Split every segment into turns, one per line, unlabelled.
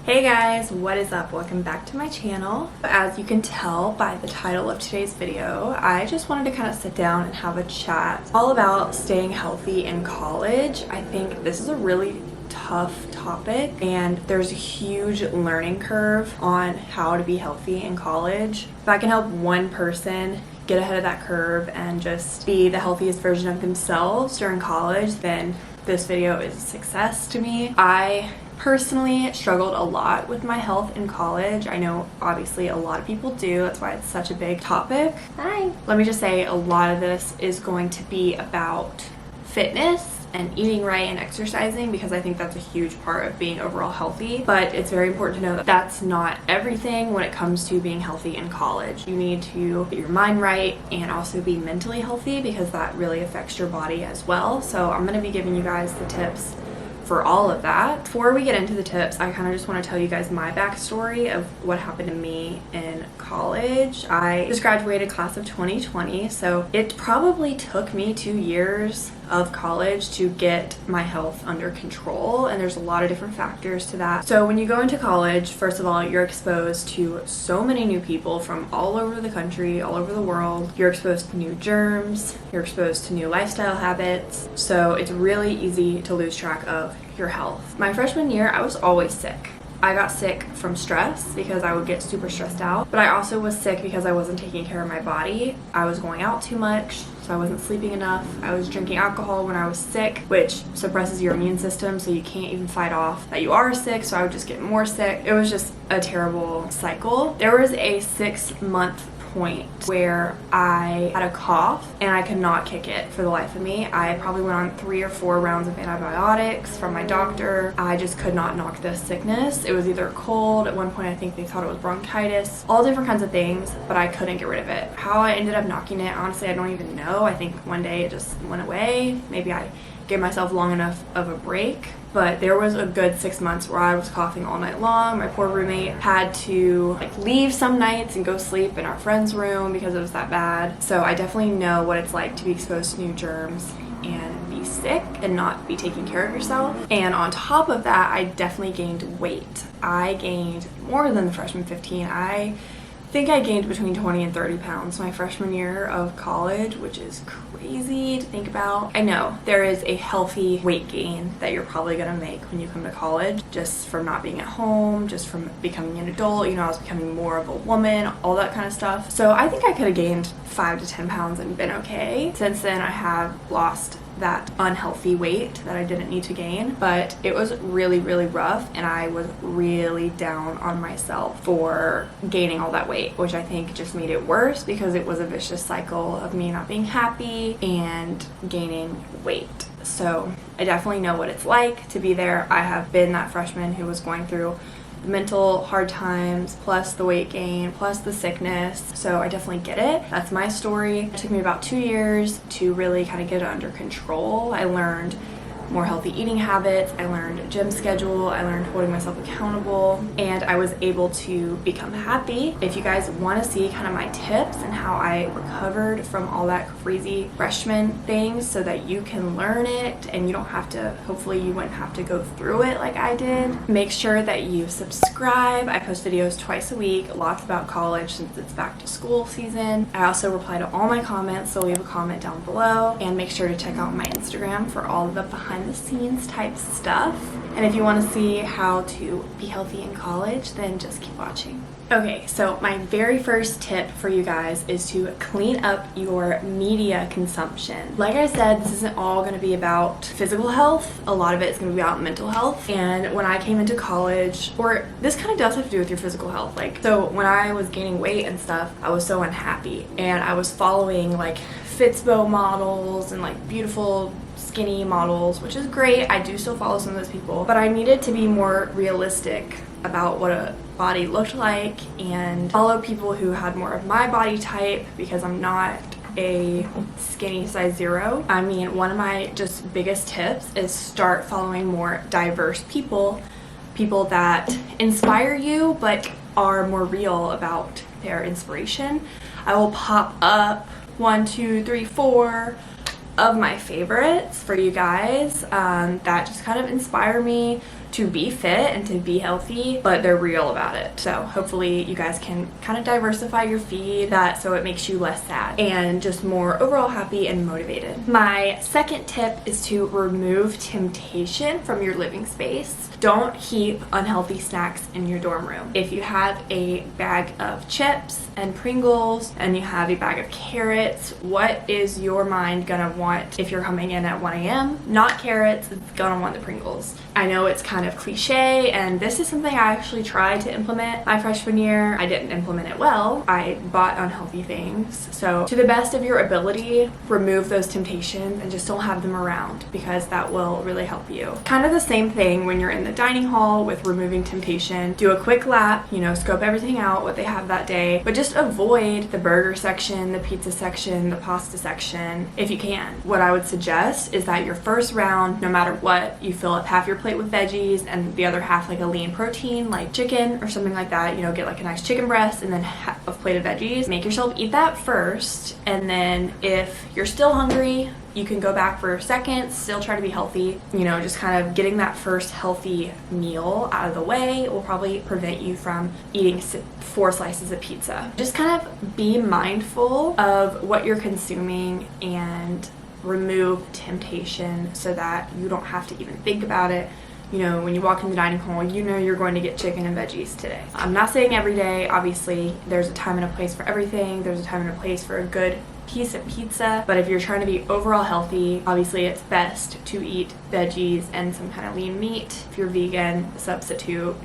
Hey guys, what is up? Welcome back to my channel. As you can tell by the title of today's video, I just wanted to kind of sit down and have a chat all about staying healthy in college. I think this is a really tough topic and there's a huge learning curve on how to be healthy in college. If I can help one person get ahead of that curve and just be the healthiest version of themselves during college, then this video is a success to me. I personally struggled a lot with my health in college. I know obviously a lot of people do, that's why it's such a big topic. Hi. Let me just say a lot of this is going to be about fitness and eating right and exercising, because I think that's a huge part of being overall healthy. But it's very important to know that that's not everything when it comes to being healthy in college. You need to get your mind right and also be mentally healthy, because that really affects your body as well. So I'm going to be giving you guys the tips for all of that. Before we get into the tips, I kind of just want to tell you guys my backstory of what happened to me in college. I just graduated class of 2020, so it probably took me 2 years of college to get my health under control, and there's a lot of different factors to that. So when you go into college, first of all, you're exposed to so many new people from all over the country, all over the world. You're exposed to new germs, you're exposed to new lifestyle habits, so it's really easy to lose track of your health. My freshman year, I was always sick. I got sick from stress because I would get super stressed out, but I also was sick because I wasn't taking care of my body. I was going out too much, so I wasn't sleeping enough. I was drinking alcohol when I was sick, which suppresses your immune system, so you can't even fight off that you are sick, so I would just get more sick. It was just a terrible cycle. There was a 6-month point where I had a cough and I could not kick it for the life of me. I probably went on 3 or 4 rounds of antibiotics from my doctor. I just could not knock this sickness. It was either a cold, at one point I think they thought it was bronchitis, all different kinds of things, but I couldn't get rid of it. How I ended up knocking it, honestly, I don't even know. I think one day it just went away. Maybe I gave myself long enough of a break. But there was a good 6 months where I was coughing all night long. My poor roommate had to leave some nights and go sleep in our friend's room because it was that bad. So I definitely know what it's like to be exposed to new germs and be sick and not be taking care of yourself. And on top of that, I definitely gained weight. I gained more than the freshman 15. I think I gained between 20 and 30 pounds my freshman year of college, which is crazy to think about. I know there is a healthy weight gain that you're probably gonna make when you come to college, just from not being at home, just from becoming an adult. You know, I was becoming more of a woman, all that kind of stuff. So I think I could have gained 5 to 10 pounds and been okay. Since then, I have lost that unhealthy weight that I didn't need to gain, but it was really, really rough, and I was really down on myself for gaining all that weight, which I think just made it worse because it was a vicious cycle of me not being happy and gaining weight. So I definitely know what it's like to be there. I have been that freshman who was going through mental hard times, plus the weight gain, plus the sickness. So I definitely get it. That's my story. It took me about 2 years to really kind of get it under control. I learned more healthy eating habits, I learned a gym schedule, I learned holding myself accountable, and I was able to become happy. If you guys want to see kind of my tips and how I recovered from all that crazy freshman things so that you can learn it and you don't have to, hopefully you wouldn't have to go through it like I did, make sure that you subscribe. I post videos twice a week, lots about college since it's back to school season. I also reply to all my comments, so leave a comment down below, and make sure to check out my Instagram for all of the behind the scenes type stuff. And if you want to see how to be healthy in college, then just keep watching. Okay, so my very first tip for you guys is to clean up your media consumption. Like I said, this isn't all going to be about physical health. A lot of it is going to be about mental health. And when I came into college, or this kind of does have to do with your physical health. So when I was gaining weight and stuff, I was so unhappy, and I was following Fitspo models and beautiful skinny models, which is great. I do still follow some of those people, but I needed to be more realistic about what a body looked like and follow people who had more of my body type, because I'm not a skinny size 0. I mean, one of my just biggest tips is start following more diverse people that inspire you but are more real about their inspiration. I will pop up 1, 2, 3, 4 of my favorites for you guys that just kind of inspire me to be fit and to be healthy, but they're real about it. So hopefully you guys can kind of diversify your feed so it makes you less sad and just more overall happy and motivated. My second tip is to remove temptation from your living space. Don't keep unhealthy snacks in your dorm room. If you have a bag of chips and Pringles and you have a bag of carrots, what is your mind gonna want if you're coming in at 1 a.m.? Not carrots, it's gonna want the Pringles. I know it's kind of cliche, and this is something I actually tried to implement my freshman year. I didn't implement it well. I bought unhealthy things. So to the best of your ability, remove those temptations and just don't have them around, because that will really help you. Kind of the same thing when you're in the dining hall with removing temptation. Do a quick lap, scope everything out, what they have that day, but just avoid the burger section, the pizza section, the pasta section if you can. What I would suggest is that your first round, no matter what, you fill up half your plate with veggies and the other half like a lean protein like chicken or something like that. Get like a nice chicken breast and then half a plate of veggies. Make yourself eat that first, and then if you're still hungry, you can go back for seconds, still try to be healthy. Just kind of getting that first healthy meal out of the way will probably prevent you from eating 4 slices of pizza. Just kind of be mindful of what you're consuming and remove temptation so that you don't have to even think about it. When you walk in the dining hall, you're going to get chicken and veggies today. I'm not saying every day, obviously. There's a time and a place for everything. There's a time and a place for a good piece of pizza, but if you're trying to be overall healthy, obviously it's best to eat veggies and some kind of lean meat. If you're vegan, substitute,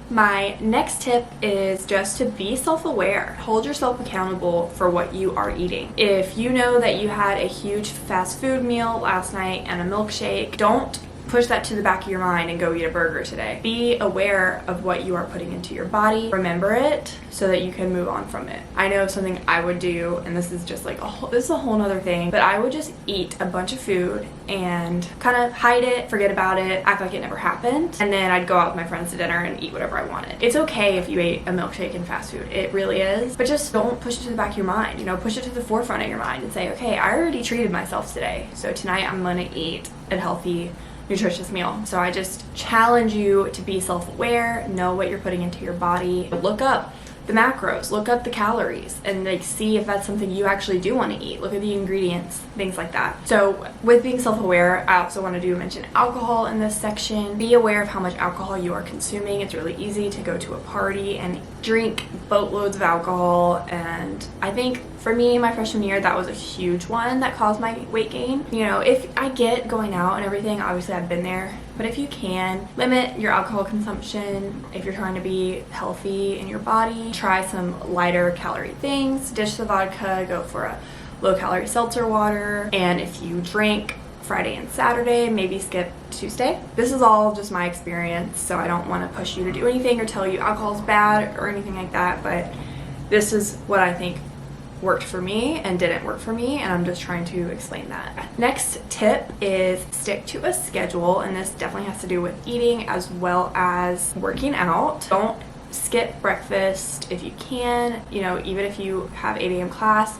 My next tip is just to be self-aware. Hold yourself accountable for what you are eating. If you know that you had a huge fast food meal last night and a milkshake, don't push that to the back of your mind and go eat a burger today. Be aware of what you are putting into your body. Remember it so that you can move on from it. I know something I would do, and this is just like this is a whole nother thing, but I would just eat a bunch of food and kind of hide it, forget about it, act like it never happened, and then I'd go out with my friends to dinner and eat whatever I wanted. It's okay if you ate a milkshake and fast food. It really is, but just don't push it to the back of your mind. Push it to the forefront of your mind and say, okay, I already treated myself today, so tonight I'm gonna eat a healthy, nutritious meal. So I just challenge you to be self-aware, know what you're putting into your body, look up the macros, look up the calories, and see if that's something you actually do want to eat. Look at the ingredients, things like that. So with being self-aware, I also want to mention alcohol in this section. Be aware of how much alcohol you are consuming. It's really easy to go to a party and drink boatloads of alcohol, and I think for me, my freshman year, that was a huge one that caused my weight gain. If I get going out and everything, obviously I've been there, but if you can, limit your alcohol consumption. If you're trying to be healthy in your body, try some lighter calorie things. Ditch the vodka, go for a low calorie seltzer water, and if you drink Friday and Saturday, maybe skip Tuesday. This is all just my experience, so I don't want to push you to do anything or tell you alcohol's bad or anything like that, but this is what I think worked for me and didn't work for me, and I'm just trying to explain that. Next tip is stick to a schedule, and this definitely has to do with eating as well as working out. Don't skip breakfast if you can. Even if you have 8 a.m. class,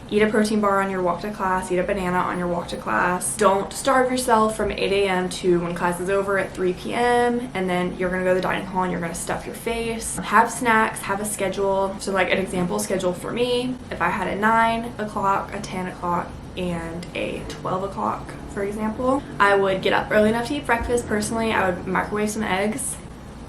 eat a protein bar on your walk to class, eat a banana on your walk to class. Don't starve yourself from 8 a.m. to when class is over at 3 p.m. and then you're gonna go to the dining hall and you're gonna stuff your face. Have snacks, have a schedule. So like an example schedule for me, if I had a 9 o'clock, a 10 o'clock, and a 12 o'clock, for example, I would get up early enough to eat breakfast. Personally, I would microwave some eggs.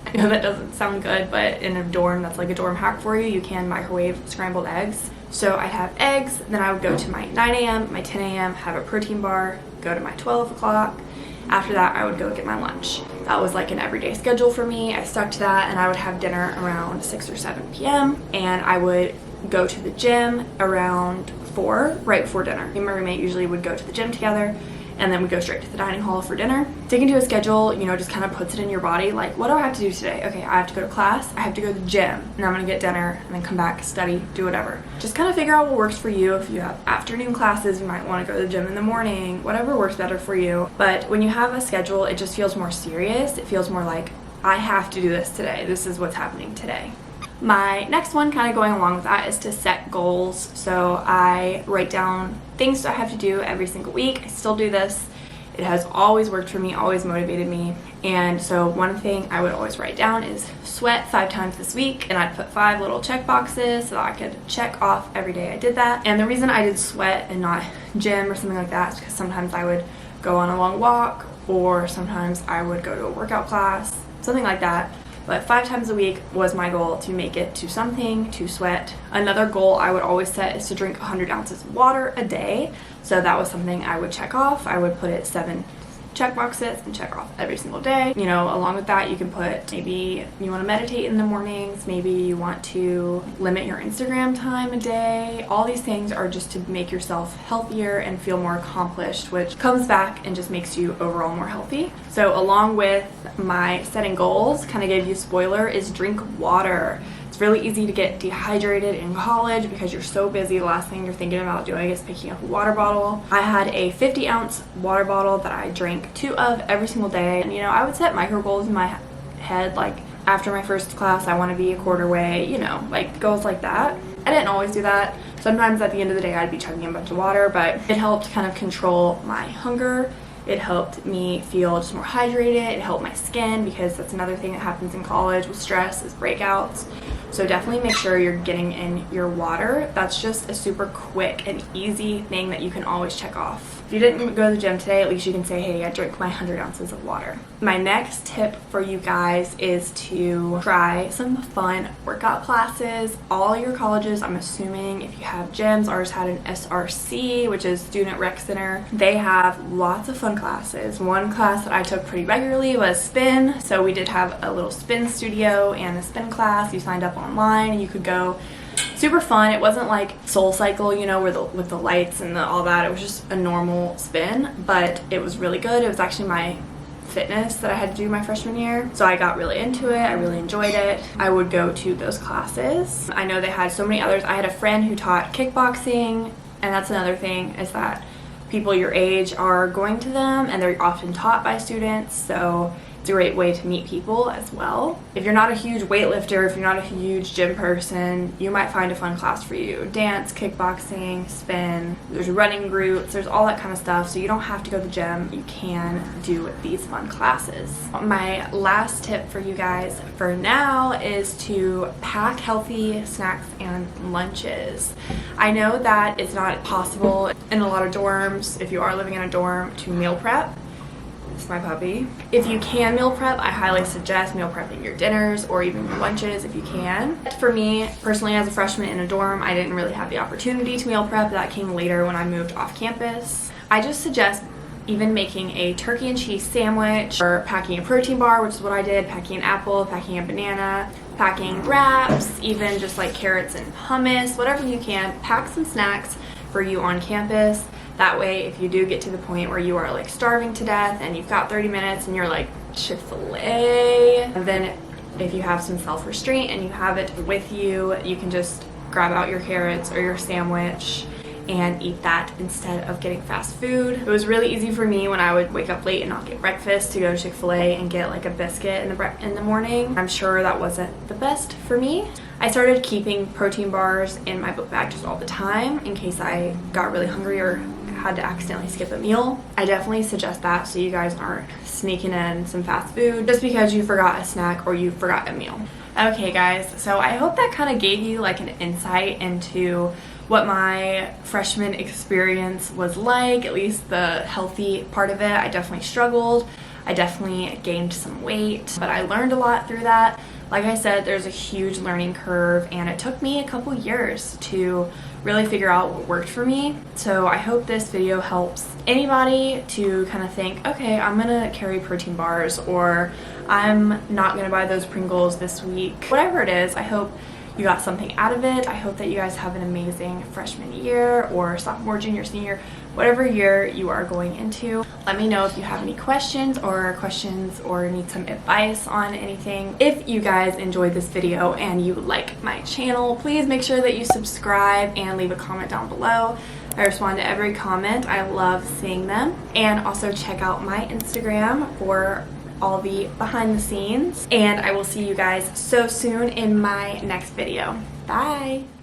I know that doesn't sound good, but in a dorm, that's like a dorm hack for you. You can microwave scrambled eggs. So I'd have eggs, then I would go to my 9 a.m., my 10 a.m., have a protein bar, go to my 12 o'clock. After that, I would go get my lunch. That was like an everyday schedule for me. I stuck to that, and I would have dinner around 6 or 7 p.m., and I would go to the gym around 4, right before dinner. Me and my roommate usually would go to the gym together, and then we go straight to the dining hall for dinner. Sticking to a schedule, just kind of puts it in your body. Like, what do I have to do today? Okay, I have to go to class, I have to go to the gym, and I'm gonna get dinner, and then come back, study, do whatever. Just kind of figure out what works for you. If you have afternoon classes, you might want to go to the gym in the morning, whatever works better for you. But when you have a schedule, it just feels more serious. It feels more like, I have to do this today. This is what's happening today. My next one, kind of going along with that, is to set goals. So I write down things that I have to do every single week. I still do this. It has always worked for me, always motivated me. And so one thing I would always write down is sweat 5 times this week, and I'd put 5 little check boxes so that I could check off every day I did that. And the reason I did sweat and not gym or something like that is because sometimes I would go on a long walk, or sometimes I would go to a workout class, something like that. But 5 times a week was my goal, to make it to something, to sweat. Another goal I would always set is to drink 100 ounces of water a day. So that was something I would check off. I would put it 7 check boxes and check off every single day. You know, along with that, you can put, maybe you want to meditate in the mornings, maybe you want to limit your Instagram time a day. All these things are just to make yourself healthier and feel more accomplished, which comes back and just makes you overall more healthy. So along with my setting goals, kind of gave you a spoiler, is drink water. It's really easy to get dehydrated in college because you're so busy. The last thing you're thinking about doing is picking up a water bottle. I had a 50-ounce water bottle that I drank 2 of every single day. And you know, I would set micro goals in my head, like after my first class I want to be a quarter way, you know, like goals like that. I didn't always do that. Sometimes at the end of the day I'd be chugging a bunch of water, but it helped kind of control my hunger. It helped me feel just more hydrated. It helped my skin, because that's another thing that happens in college with stress, is breakouts. So definitely make sure you're getting in your water. That's just a super quick and easy thing that you can always check off. If you didn't go to the gym today, at least you can say, hey, I drank my 100 ounces of water. My next tip for you guys is to try some fun workout classes. All your colleges, I'm assuming, if you have gyms, ours had an SRC, which is Student Rec Center. They have lots of fun classes. One class that I took pretty regularly was spin. So we did have a little spin studio and a spin class. You signed up online and you could go. Super fun. It wasn't like Soul Cycle, you know, with the lights and all that. It was just a normal spin, but it was really good. It was actually my fitness that I had to do my freshman year, so I got really into it. I really enjoyed it. I would go to those classes. I know they had so many others. I had a friend who taught kickboxing, and that's another thing, is that people your age are going to them, and they're often taught by students, so it's a great way to meet people as well. If you're not a huge weightlifter, if you're not a huge gym person, you might find a fun class for you. Dance, kickboxing, spin, there's running groups, there's all that kind of stuff, so you don't have to go to the gym. You can do these fun classes. My last tip for you guys for now is to pack healthy snacks and lunches. I know that it's not possible in a lot of dorms, if you are living in a dorm, to meal prep. It's my puppy. If you can meal prep, I highly suggest meal prepping your dinners or even your lunches if you can. For me, personally, as a freshman in a dorm, I didn't really have the opportunity to meal prep. That came later when I moved off campus. I just suggest even making a turkey and cheese sandwich, or packing a protein bar, which is what I did, packing an apple, packing a banana, packing wraps, even just like carrots and hummus, whatever you can. Pack some snacks for you on campus. That way, if you do get to the point where you are like starving to death and you've got 30 minutes and you're like, Chick-fil-A, then if you have some self-restraint and you have it with you, you can just grab out your carrots or your sandwich and eat that instead of getting fast food. It was really easy for me when I would wake up late and not get breakfast to go to Chick-fil-A and get like a biscuit in the morning. I'm sure that wasn't the best for me. I started keeping protein bars in my book bag just all the time in case I got really hungry or had to accidentally skip a meal. I definitely suggest that so you guys aren't sneaking in some fast food just because you forgot a snack or you forgot a meal. Okay guys, so I hope that kind of gave you like an insight into what my freshman experience was like, at least the healthy part of it. I definitely struggled. I definitely gained some weight, but I learned a lot through that. Like I said, there's a huge learning curve, and it took me a couple years to really figure out what worked for me. So I hope this video helps anybody to kind of think, okay, I'm gonna carry protein bars, or I'm not gonna buy those Pringles this week. Whatever it is, I hope you got something out of it. I hope that you guys have an amazing freshman year or sophomore, junior, senior, whatever year you are going into. Let me know if you have any questions or need some advice on anything. If you guys enjoyed this video and you like my channel, please make sure that you subscribe and leave a comment down below. I respond to every comment. I love seeing them. And also check out my Instagram for all the behind the scenes. And I will see you guys so soon in my next video. Bye!